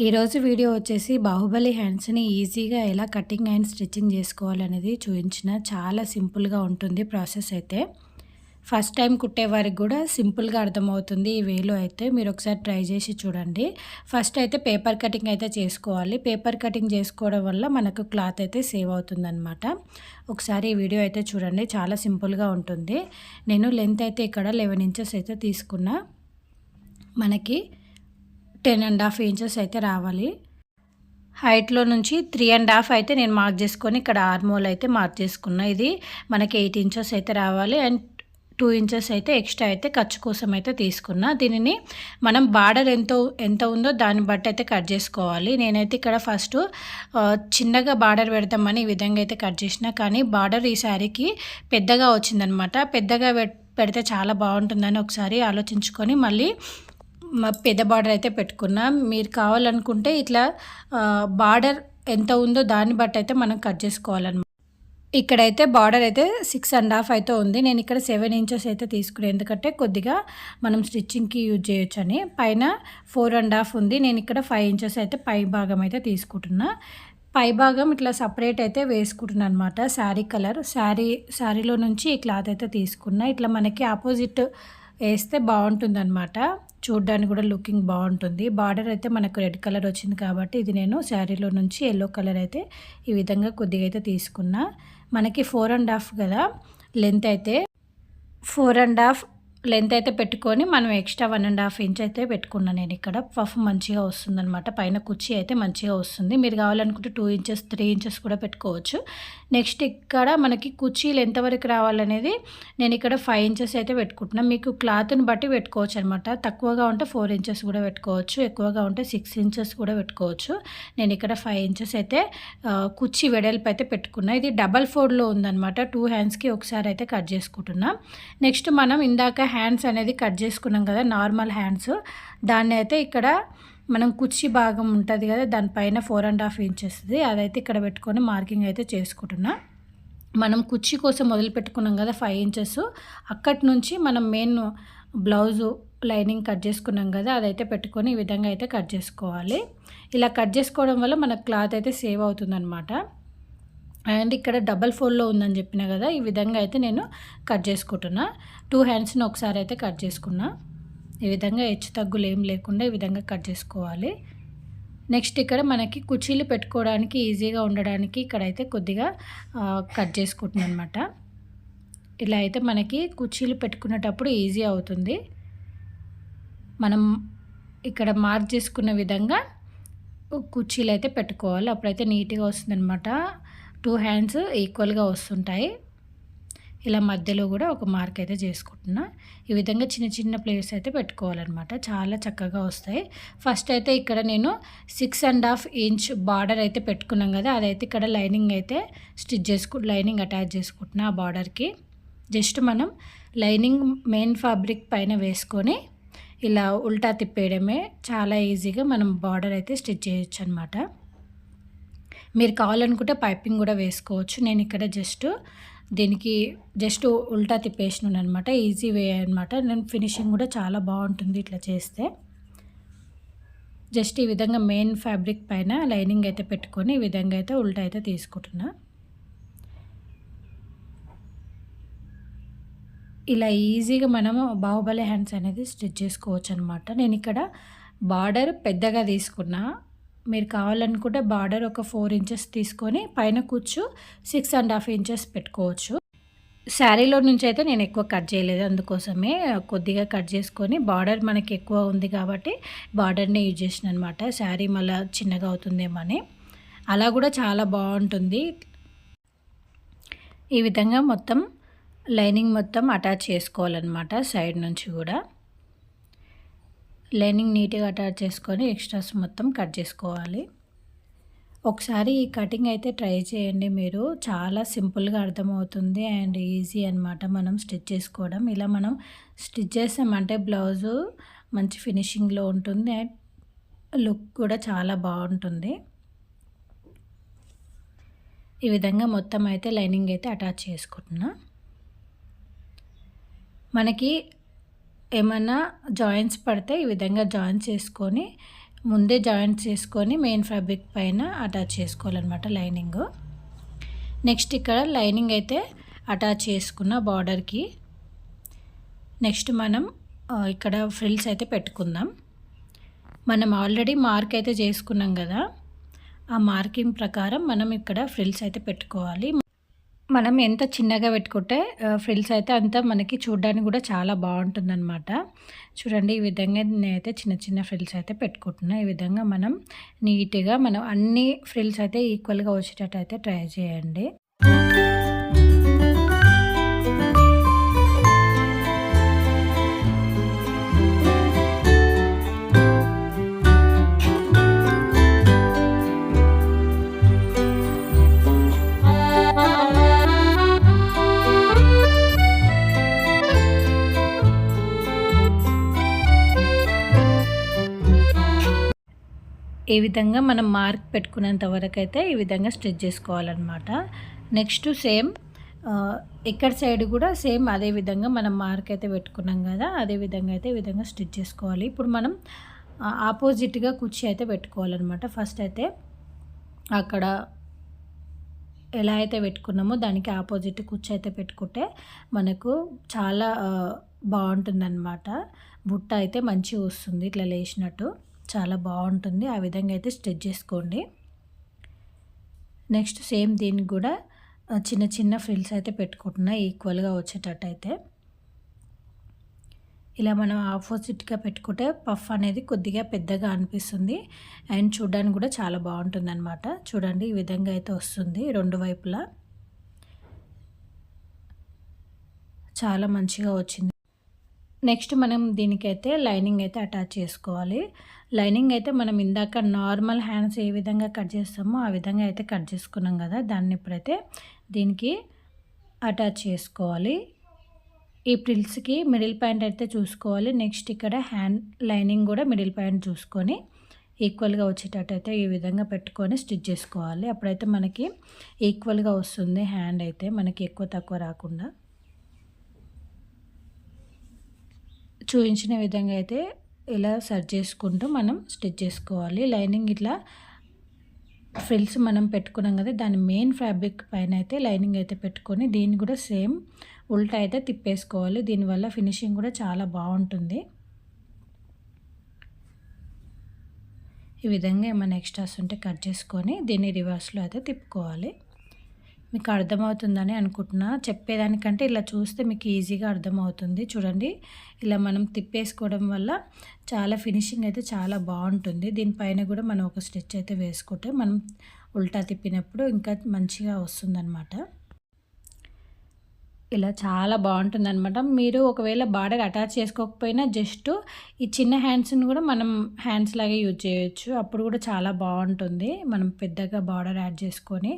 ఈరోజు వీడియో వచ్చేసి బాహుబలి హ్యాండ్స్ని ఈజీగా ఎలా కటింగ్ అండ్ స్టిచ్చింగ్ చేసుకోవాలనేది చూపించిన. చాలా సింపుల్గా ఉంటుంది ప్రాసెస్ అయితే. ఫస్ట్ టైం కుట్టే వారికి కూడా సింపుల్గా అర్థమవుతుంది ఈ వేలో అయితే. మీరు ఒకసారి ట్రై చేసి చూడండి. ఫస్ట్ అయితే పేపర్ కటింగ్ అయితే చేసుకోవాలి. పేపర్ కటింగ్ చేసుకోవడం వల్ల మనకు క్లాత్ అయితే సేవ్ అవుతుందన్నమాట. ఒకసారి ఈ వీడియో అయితే చూడండి, చాలా సింపుల్గా ఉంటుంది. నేను లెంత్ అయితే ఇక్కడ 11 ఇంచెస్ అయితే తీసుకున్నా. మనకి 10.5 ఇంచెస్ అయితే రావాలి. హైట్లో నుంచి 3.5 అయితే నేను మార్క్ చేసుకొని ఇక్కడ ఆర్మోల్ అయితే మార్క్ చేసుకున్నా. ఇది మనకి 8 ఇంచెస్ అయితే రావాలి. అండ్ 2 ఇంచెస్ అయితే ఎక్స్ట్రా అయితే ఖర్చు కోసం అయితే తీసుకున్నా. దీనిని మనం బార్డర్ ఎంత ఉందో దాన్ని బట్టి అయితే కట్ చేసుకోవాలి. నేనైతే ఇక్కడ ఫస్ట్ చిన్నగా బార్డర్ పెడతామని ఈ విధంగా అయితే కట్ చేసిన, కానీ బార్డర్ ఈ శారీకి పెద్దగా వచ్చిందనమాట. పెద్దగా పెడితే చాలా బాగుంటుందని ఒకసారి ఆలోచించుకొని మళ్ళీ పెద్ద బార్డర్ అయితే పెట్టుకున్నా. మీరు కావాలనుకుంటే ఇట్లా బార్డర్ ఎంత ఉందో దాన్ని బట్టి అయితే మనం కట్ చేసుకోవాలన్నమాట. ఇక్కడైతే బార్డర్ అయితే 6.5 అయితే ఉంది. నేను ఇక్కడ 7 ఇంచెస్ అయితే తీసుకున్నాను, ఎందుకంటే కొద్దిగా మనం స్టిచ్చింగ్కి యూజ్ చేయొచ్చు అని. పైన 4.5 ఉంది. నేను ఇక్కడ 5 ఇంచెస్ అయితే పై భాగం అయితే తీసుకుంటున్నా. పై భాగం ఇట్లా సపరేట్ అయితే వేసుకుంటున్నాను అనమాట. శారీ కలర్ శారీలో నుంచి ఈ క్లాత్ అయితే తీసుకున్నా. ఇట్లా మనకి ఆపోజిట్ వేస్తే బాగుంటుంది అనమాట. చూడ్డానికి కూడా లుకింగ్ బాగుంటుంది. బార్డర్ అయితే మనకు రెడ్ కలర్ వచ్చింది కాబట్టి ఇది నేను శారీలో నుంచి ఎల్లో కలర్ అయితే ఈ విధంగా కొద్దిగా అయితే తీసుకున్నా. మనకి 4.5 కదా లెంత్ అయితే, 4.5 లెంత్ అయితే పెట్టుకొని మనం ఎక్స్ట్రా 1.5 ఇంచ్ అయితే పెట్టుకున్నాను. నేను ఇక్కడ పఫ్ మంచిగా వస్తుందన్నమాట. పైన కుర్చీ అయితే మంచిగా వస్తుంది. మీరు కావాలనుకుంటే 2 ఇంచెస్ 3 ఇంచెస్ కూడా పెట్టుకోవచ్చు. నెక్స్ట్ ఇక్కడ మనకి కుర్చీలు ఎంతవరకు రావాలనేది నేను ఇక్కడ 5 ఇంచెస్ అయితే పెట్టుకుంటున్నాను. మీకు క్లాత్ని బట్టి పెట్టుకోవచ్చు అనమాట. తక్కువగా ఉంటే 4 ఇంచెస్ కూడా పెట్టుకోవచ్చు, ఎక్కువగా ఉంటే 6 ఇంచెస్ కూడా పెట్టుకోవచ్చు. నేను ఇక్కడ 5 ఇంచెస్ అయితే కుర్చీ వెడల్పు అయితే పెట్టుకున్నా. ఇది డబల్ ఫోల్డ్లో ఉందన్నమాట. 2 హ్యాండ్స్కి ఒకసారి అయితే కట్ చేసుకుంటున్నా. నెక్స్ట్ మనం ఇందాక హ్యాండ్స్ అనేది కట్ చేసుకున్నాం కదా, నార్మల్ హ్యాండ్స్, దాన్ని అయితే ఇక్కడ మనం కుర్చీ భాగం ఉంటుంది కదా దానిపైన 4.5 ఇంచెస్ది అదైతే ఇక్కడ పెట్టుకొని మార్కింగ్ అయితే చేసుకుంటున్నా. మనం కుర్చీ కోసం మొదలు పెట్టుకున్నాం కదా 5 ఇంచెస్, అక్కడి నుంచి మనం మెయిన్ బ్లౌజు లైనింగ్ కట్ చేసుకున్నాం కదా అదైతే పెట్టుకొని ఈ విధంగా అయితే కట్ చేసుకోవాలి. ఇలా కట్ చేసుకోవడం వల్ల మన క్లాత్ అయితే సేవ్ అవుతుందన్నమాట. అండ్ ఇక్కడ డబల్ ఫోల్డ్లో ఉందని చెప్పిన కదా, ఈ విధంగా అయితే నేను కట్ చేసుకుంటున్నా. 2 హ్యాండ్స్ని ఒకసారి అయితే కట్ చేసుకున్నా. ఈ విధంగా హెచ్చు తగ్గులు ఏం లేకుండా ఈ విధంగా కట్ చేసుకోవాలి. నెక్స్ట్ ఇక్కడ మనకి కుర్చీలు పెట్టుకోవడానికి ఈజీగా ఉండడానికి ఇక్కడైతే కొద్దిగా కట్ చేసుకుంటున్నాను అనమాట. ఇలా అయితే మనకి కుర్చీలు పెట్టుకునేటప్పుడు ఈజీ అవుతుంది. మనం ఇక్కడ మార్క్ చేసుకున్న విధంగా కుర్చీలు అయితే పెట్టుకోవాలి, అప్పుడైతే నీట్గా వస్తుందన్నమాట. 2 హ్యాండ్స్ ఈక్వల్గా వస్తుంటాయి. ఇలా మధ్యలో కూడా ఒక మార్క్ అయితే చేసుకుంటున్నా. ఈ విధంగా చిన్న చిన్న ప్లేస్ అయితే పెట్టుకోవాలన్నమాట. చాలా చక్కగా వస్తాయి. ఫస్ట్ అయితే ఇక్కడ నేను 6.5 ఇంచ్ బార్డర్ అయితే పెట్టుకున్నాం కదా, అదైతే ఇక్కడ లైనింగ్ అయితే లైనింగ్ అటాచ్ చేసుకుంటున్నా. ఆ బార్డర్కి జస్ట్ మనం లైనింగ్ మెయిన్ ఫ్యాబ్రిక్ పైన వేసుకొని ఇలా ఉల్టా తిప్పేయడమే. చాలా ఈజీగా మనం బార్డర్ అయితే స్టిచ్ చేయొచ్చు అనమాట. మీరు కావాలనుకుంటే పైపింగ్ కూడా వేసుకోవచ్చు. నేను ఇక్కడ దీనికి జస్ట్ ఉల్టా తిప్పేసినాను అనమాట. ఈజీ వే అనమాట. నేను ఫినిషింగ్ కూడా చాలా బాగుంటుంది ఇట్లా చేస్తే. జస్ట్ ఈ విధంగా మెయిన్ ఫ్యాబ్రిక్ పైన లైనింగ్ అయితే పెట్టుకొని ఈ విధంగా అయితే ఉల్టా అయితే తీసుకుంటున్నా. ఇలా ఈజీగా మనము బాహుబలి హ్యాండ్స్ అనేది స్టిచ్ చేసుకోవచ్చు అనమాట. నేను ఇక్కడ బార్డర్ పెద్దగా తీసుకున్నా. మీరు కావాలనుకుంటే బార్డర్ ఒక 4 ఇంచెస్ తీసుకొని పైన కుచ్చు 6.5 ఇంచెస్ పెట్టుకోవచ్చు. శారీలో నుంచి అయితే నేను ఎక్కువ కట్ చేయలేదు, అందుకోసమే కొద్దిగా కట్ చేసుకొని, బార్డర్ మనకి ఎక్కువ ఉంది కాబట్టి బార్డర్నే యూజ్ చేసిన అనమాట. శారీ మళ్ళీ చిన్నగా అవుతుందేమో అని. అలా కూడా చాలా బాగుంటుంది. ఈ విధంగా మొత్తం లైనింగ్ మొత్తం అటాచ్ చేసుకోవాలన్నమాట. సైడ్ నుంచి కూడా లైనింగ్ నీట్గా అటాచ్ చేసుకొని ఎక్స్ట్రాస్ మొత్తం కట్ చేసుకోవాలి. ఒకసారి ఈ కటింగ్ అయితే ట్రై చేయండి మీరు. చాలా సింపుల్గా అర్థమవుతుంది అండ్ ఈజీ అనమాట మనం స్టిచ్ చేసుకోవడం. ఇలా మనం స్టిచ్ చేసామంటే బ్లౌజు మంచి ఫినిషింగ్లో ఉంటుంది అండ్ లుక్ కూడా చాలా బాగుంటుంది. ఈ విధంగా మొత్తం అయితే లైనింగ్ అయితే అటాచ్ చేసుకుంటున్నా. మనకి ఏమన్నా జాయింట్స్ పడితే ఈ విధంగా జాయిన్ చేసుకొని ముందే జాయింట్ చేసుకొని మెయిన్ ఫ్యాబ్రిక్ పైన అటాచ్ చేసుకోవాలన్నమాట లైనింగ్. నెక్స్ట్ ఇక్కడ లైనింగ్ అయితే అటాచ్ చేసుకున్న బార్డర్కి. నెక్స్ట్ మనం ఇక్కడ ఫ్రిల్స్ అయితే పెట్టుకుందాం. మనం ఆల్రెడీ మార్క్ అయితే చేసుకున్నాం కదా, ఆ మార్కింగ్ ప్రకారం మనం ఇక్కడ ఫ్రిల్స్ అయితే పెట్టుకోవాలి. మనం ఎంత చిన్నగా పెట్టుకుంటే ఫ్రిల్స్ అయితే అంత మనకి చూడడానికి కూడా చాలా బాగుంటుందన్నమాట. చూడండి, ఈ విధంగా నేనైతే చిన్న చిన్న ఫ్రిల్స్ అయితే పెట్టుకుంటున్నా. ఈ విధంగా మనం నీట్గా మనం అన్ని ఫ్రిల్స్ అయితే ఈక్వల్గా వచ్చేటట్టు అయితే ట్రై చేయండి. ఈ విధంగా మనం మార్క్ పెట్టుకునేంత వరకు అయితే ఈ విధంగా స్టిచ్ చేసుకోవాలన్నమాట. నెక్స్ట్ సేమ్ ఇక్కడ సైడ్ కూడా సేమ్ అదే విధంగా మనం మార్క్ అయితే పెట్టుకున్నాం కదా, అదే విధంగా అయితే ఈ విధంగా స్టిచ్ చేసుకోవాలి. ఇప్పుడు మనం ఆపోజిట్గా కుర్చీ అయితే పెట్టుకోవాలన్నమాట. ఫస్ట్ అయితే అక్కడ ఎలా అయితే పెట్టుకున్నామో దానికి ఆపోజిట్ కుర్చీ అయితే పెట్టుకుంటే మనకు చాలా బాగుంటుందన్నమాట. బుట్ట అయితే మంచిగా వస్తుంది, ఇట్లా లేచినట్టు చాలా బాగుంటుంది. ఆ విధంగా అయితే స్టిచ్ చేసుకోండి. నెక్స్ట్ సేమ్ దీనికి కూడా చిన్న చిన్న ఫ్రిల్స్ అయితే పెట్టుకుంటున్నా ఈక్వల్గా వచ్చేటట్టు అయితే. ఇలా మనం ఆపోజిట్గా పెట్టుకుంటే పఫ్ అనేది కొద్దిగా పెద్దగా అనిపిస్తుంది అండ్ చూడడానికి కూడా చాలా బాగుంటుంది అనమాట. చూడండి, ఈ విధంగా అయితే వస్తుంది రెండు వైపులా. చాలా మంచిగా వచ్చింది. నెక్స్ట్ మనం దీనికైతే లైనింగ్ అయితే అటాచ్ చేసుకోవాలి. లైనింగ్ అయితే మనం ఇందాక నార్మల్ హ్యాండ్స్ ఏ విధంగా కట్ చేస్తామో ఆ విధంగా అయితే కట్ చేసుకున్నాం కదా, దాన్ని ఇప్పుడైతే దీనికి అటాచ్ చేసుకోవాలి. ఈ ప్రిల్స్కి మిడిల్ పాయింట్ అయితే చూసుకోవాలి. నెక్స్ట్ ఇక్కడ హ్యాండ్ లైనింగ్ కూడా మిడిల్ పాయింట్ చూసుకొని ఈక్వల్గా వచ్చేటట్టు అయితే ఈ విధంగా పెట్టుకొని స్టిచ్ చేసుకోవాలి. అప్పుడైతే మనకి ఈక్వల్గా వస్తుంది హ్యాండ్ అయితే, మనకి ఎక్కువ తక్కువ రాకుండా. చూపించిన విధంగా అయితే ఇలా సర్చ్ చేసుకుంటూ మనం స్టిచ్ చేసుకోవాలి. లైనింగ్ ఇట్లా ఫ్రిల్స్ మనం పెట్టుకున్నాం కదా, దాని మెయిన్ ఫ్యాబ్రిక్ పైన అయితే లైనింగ్ అయితే పెట్టుకొని దీన్ని కూడా సేమ్ ఉల్టా అయితే తిప్పేసుకోవాలి. దీనివల్ల ఫినిషింగ్ కూడా చాలా బాగుంటుంది. ఈ విధంగా ఏమైనా ఎక్స్ట్రాస్ ఉంటే కట్ చేసుకొని దీన్ని రివర్స్లో అయితే తిప్పుకోవాలి. మీకు అర్థమవుతుందని అనుకుంటున్నా. చెప్పేదానికంటే ఇలా చూస్తే మీకు ఈజీగా అర్థమవుతుంది. చూడండి, ఇలా మనం తిప్పేసుకోవడం వల్ల చాలా ఫినిషింగ్ అయితే చాలా బాగుంటుంది. దీనిపైన కూడా మనం ఒక స్టిచ్ అయితే వేసుకుంటే మనం ఉల్టా తిప్పినప్పుడు ఇంకా మంచిగా వస్తుందన్నమాట. ఇలా చాలా బాగుంటుందన్నమాట. మీరు ఒకవేళ బార్డర్ అటాచ్ చేసుకోకపోయినా జస్ట్ ఈ చిన్న హ్యాండ్స్ని కూడా మనం హ్యాండ్స్ లాగే యూజ్ చేయొచ్చు, అప్పుడు కూడా చాలా బాగుంటుంది. మనం పెద్దగా బార్డర్ యాడ్ చేసుకొని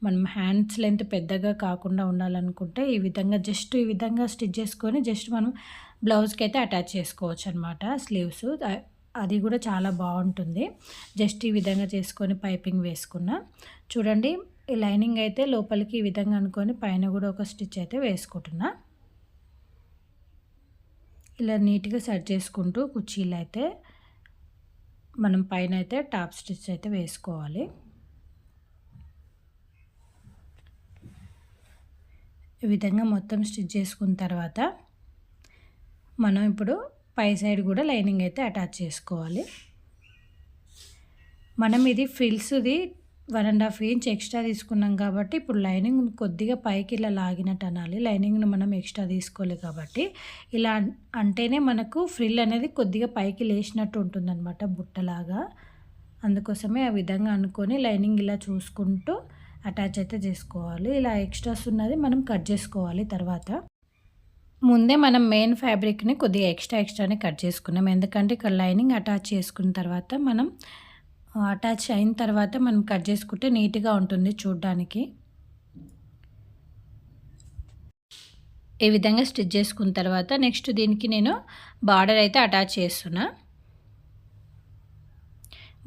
మనం హ్యాండ్స్ లెంత్ పెద్దగా కాకుండా ఉండాలనుకుంటే ఈ విధంగా జస్ట్ ఈ విధంగా స్టిచ్ చేసుకొని జస్ట్ మనం బ్లౌజ్కి అయితే అటాచ్ చేసుకోవచ్చు అనమాట. స్లీవ్స్ అది కూడా చాలా బాగుంటుంది. జస్ట్ ఈ విధంగా చేసుకొని పైపింగ్ వేసుకున్నా. చూడండి, ఈ లైనింగ్ అయితే లోపలికి ఈ విధంగా అనుకొని పైన కూడా ఒక స్టిచ్ అయితే వేసుకుంటున్నా. ఇలా నీట్గా సెట్ చేసుకుంటూ కుర్చీలు అయితే మనం పైన అయితే టాప్ స్టిచ్ అయితే వేసుకోవాలి. ఈ విధంగా మొత్తం స్టిచ్ చేసుకున్న తర్వాత మనం ఇప్పుడు పై సైడ్ కూడా లైనింగ్ అయితే అటాచ్ చేసుకోవాలి. మనం ఇది ఫ్రిల్స్ది 1.5 ఇంచ్ ఎక్స్ట్రా తీసుకున్నాం కాబట్టి ఇప్పుడు లైనింగ్ కొద్దిగా పైకి ఇలా లాగినట్టు అనాలి. లైనింగ్ను మనం ఎక్స్ట్రా తీసుకోలేదు కాబట్టి ఇలా అంటేనే మనకు ఫ్రిల్ అనేది కొద్దిగా పైకి లేచినట్టు ఉంటుందన్నమాట, బుట్టలాగా. అందుకోసమే ఆ విధంగా అనుకొని లైనింగ్ ఇలా చూసుకుంటూ అటాచ్ అయితే చేసుకోవాలి. ఇలా ఎక్స్ట్రాస్ ఉన్నది మనం కట్ చేసుకోవాలి. తర్వాత ముందే మనం మెయిన్ ఫ్యాబ్రిక్ని కొద్దిగా ఎక్స్ట్రానే కట్ చేసుకున్నాం, ఎందుకంటే ఇక్కడ లైనింగ్ అటాచ్ చేసుకున్న తర్వాత మనం అటాచ్ అయిన తర్వాత మనం కట్ చేసుకుంటే నీట్గా ఉంటుంది చూడడానికి. ఈ విధంగా స్టిచ్ చేసుకున్న తర్వాత నెక్స్ట్ దీనికి నేను బార్డర్ అయితే అటాచ్ చేస్తున్నా.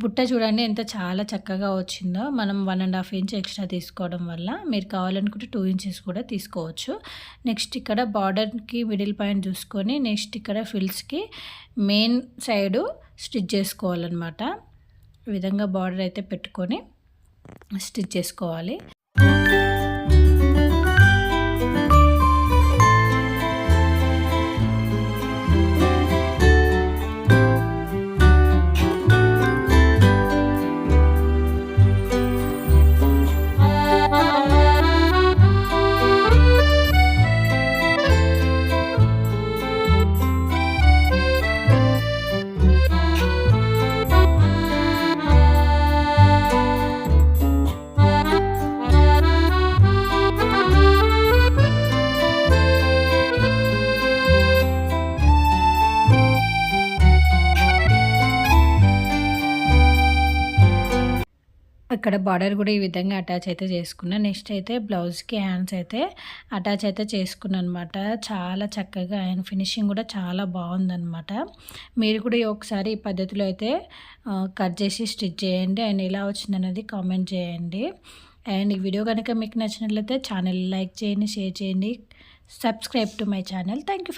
బుట్ట చూడండి ఎంత చాలా చక్కగా వచ్చిందో. మనం 1.5 ఇంచ్ ఎక్స్ట్రా తీసుకోవడం వల్ల మీరు కావాలనుకుంటే 2 ఇంచెస్ కూడా తీసుకోవచ్చు. నెక్స్ట్ ఇక్కడ బార్డర్కి మిడిల్ పాయింట్ చూసుకొని నెక్స్ట్ ఇక్కడ ఫిల్స్కి మెయిన్ సైడు స్టిచ్ చేసుకోవాలన్నమాట. ఈ విధంగా బార్డర్ అయితే పెట్టుకొని స్టిచ్ చేసుకోవాలి. ఇక్కడ బార్డర్ కూడా ఈ విధంగా అటాచ్ అయితే చేసుకున్నా. నెక్స్ట్ అయితే బ్లౌజ్కి హ్యాండ్స్ అయితే అటాచ్ అయితే చేసుకున్నాను అనమాట. చాలా చక్కగా అండ్ ఫినిషింగ్ కూడా చాలా బాగుందనమాట. మీరు కూడా ఒకసారి ఈ పద్ధతిలో అయితే కట్ చేసి స్టిచ్ చేయండి. అండ్ ఎలా వచ్చిందనేది కామెంట్ చేయండి. అండ్ ఈ వీడియో కనుక మీకు నచ్చినట్లయితే ఛానల్ లైక్ చేయండి, షేర్ చేయండి, subscribe to my channel. Thank you.